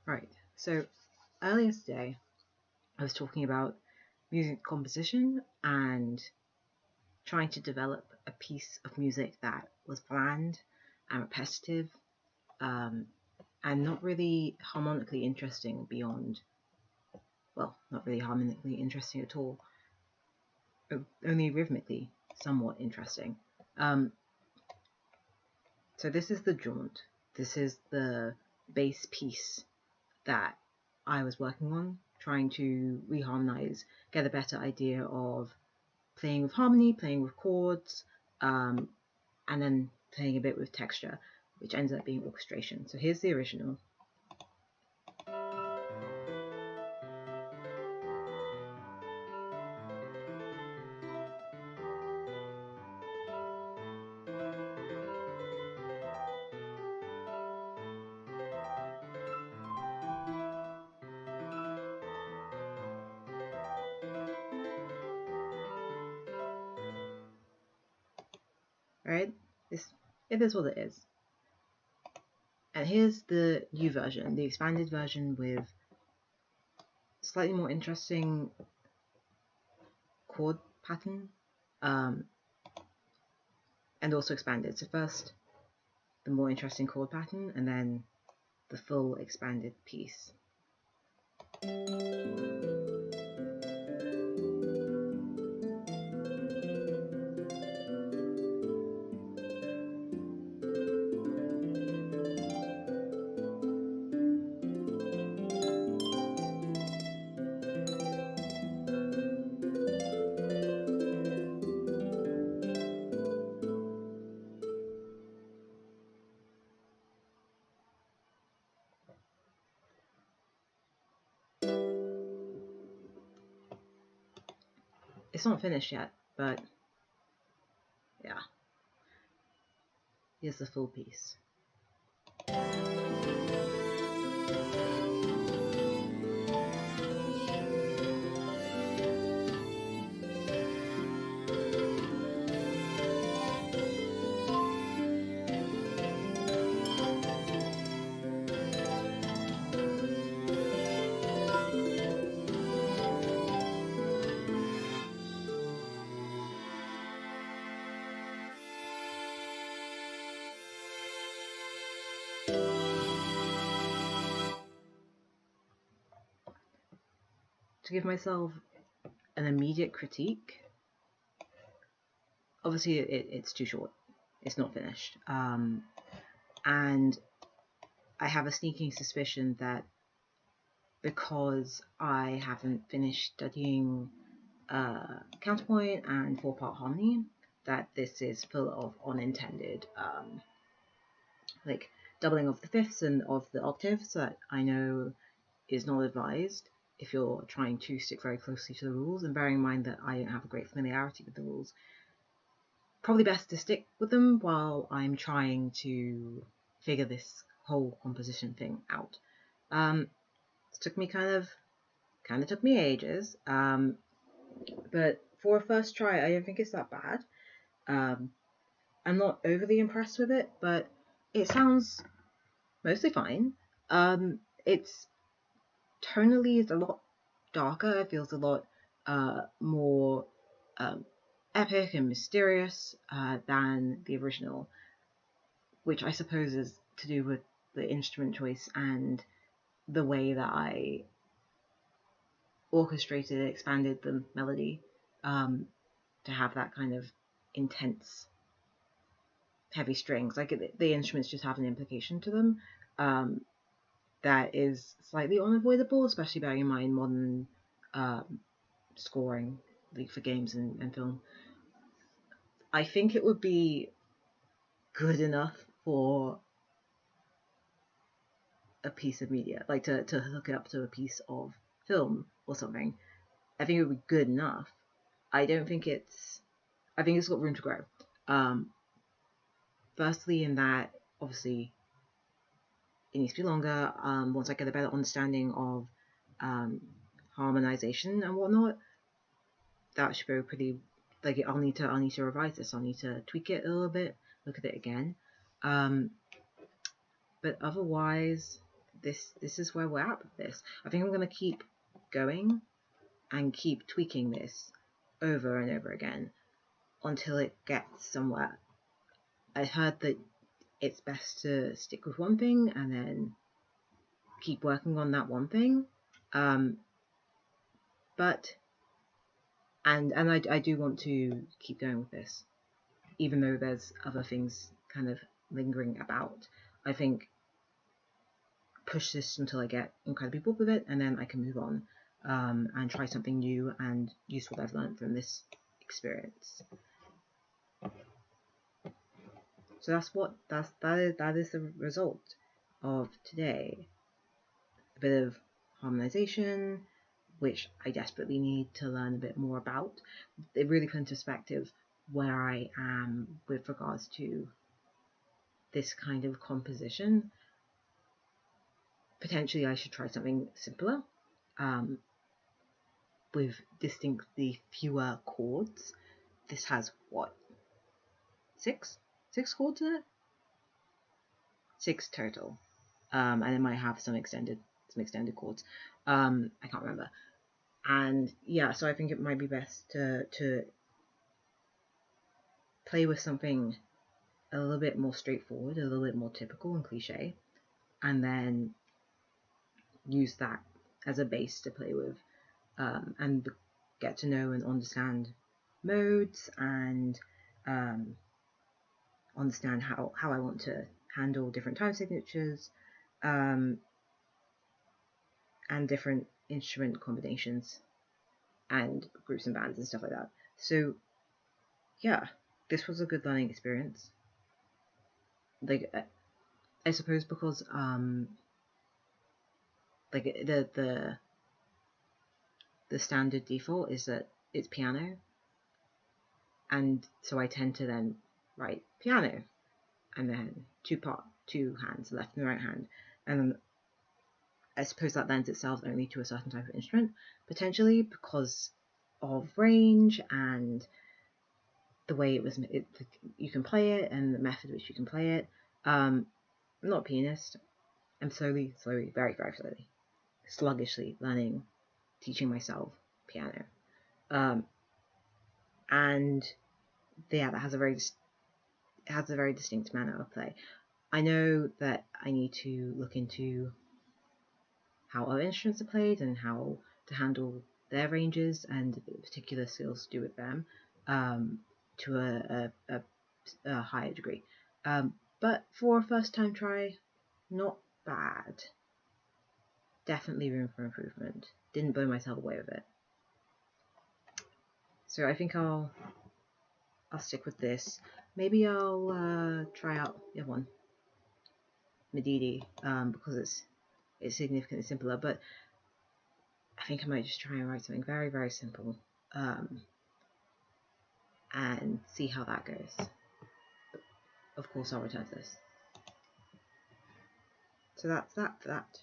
Right, so earlier today I was talking about music composition and trying to develop a piece of music that was bland and repetitive, um, and not really harmonically interesting beyond, well, not really harmonically interesting at all, only rhythmically somewhat interesting. Um, so this is the jaunt. This is the bass piece that I was working on, trying to reharmonize, get a better idea of playing with harmony, playing with chords, and then playing a bit with texture, which ends up being orchestration. So here's the original. Right? It is what it is. And here's the new version, the expanded version with slightly more interesting chord pattern, um, and also expanded. So first, the more interesting chord pattern, and then the full expanded piece. It's not finished yet, but yeah, here's the full piece. To give myself an immediate critique, obviously it's too short. It's not finished. And I have a sneaking suspicion that because I haven't finished studying counterpoint and four-part harmony, that this is full of unintended like doubling of the fifths and of the octaves that I know is not advised if you're trying to stick very closely to the rules, and bearing in mind that I don't have a great familiarity with the rules, probably best to stick with them while I'm trying to figure this whole composition thing out. It took me kind of took me ages, but for a first try, I don't think it's that bad. I'm not overly impressed with it, but it sounds mostly fine. It's tonally is a lot darker. It feels a lot more epic and mysterious than the original, which I suppose is to do with the instrument choice and the way that I orchestrated, expanded the melody to have that kind of intense, heavy strings. Like the instruments just have an implication to them that is slightly unavoidable, especially bearing in mind modern scoring, like for games and film. I think it would be good enough for a piece of media, like to hook it up to a piece of film or something. I think it would be good enough. I don't think it's. I think it's got room to grow. Firstly, in that obviously it needs to be longer. Once I get a better understanding of harmonization and whatnot, that should go pretty. Like I'll need to revise this. I'll need to tweak it a little bit, look at it again. But otherwise, this is where we're at with this. I think I'm going to keep going and keep tweaking this over and over again until it gets somewhere. I heard that it's best to stick with one thing and then keep working on that one thing. But I do want to keep going with this, even though there's other things kind of lingering about. I think push this until I get incredibly bored with it, and then I can move on and try something new and use what I've learned from this experience. So that is the result of today. A bit of harmonization, which I desperately need to learn a bit more about. It really put into perspective where I am with regards to this kind of composition. Potentially I should try something simpler, with distinctly fewer chords. This has what? Six chords in it? 6 total. And it might have some extended chords. I can't remember. And yeah, so I think it might be best to play with something a little bit more straightforward, a little bit more typical and cliche, and then use that as a base to play with, and get to know and understand modes, and understand how I want to handle different time signatures, and different instrument combinations and groups and bands and stuff like that. So yeah, this was a good learning experience. Like, I suppose because like the standard default is that it's piano, and so I tend to then write piano and then two hands, left and right hand, and then I suppose that lends itself only to a certain type of instrument, potentially because of range and the way you can play it and the method which you can play it. I'm not a pianist. I'm slowly, very, very slowly, sluggishly teaching myself piano. And yeah, that has a very distinct manner of play. I know that I need to look into how other instruments are played and how to handle their ranges and the particular skills to do with them, to a higher degree. But for a first time try, not bad. Definitely room for improvement. Didn't blow myself away with it. So I think I'll stick with this. Maybe I'll try out the other one, Medidi, because it's significantly simpler. But I think I might just try and write something very, very simple, and see how that goes. Of course, I'll return to this. So that's that for that.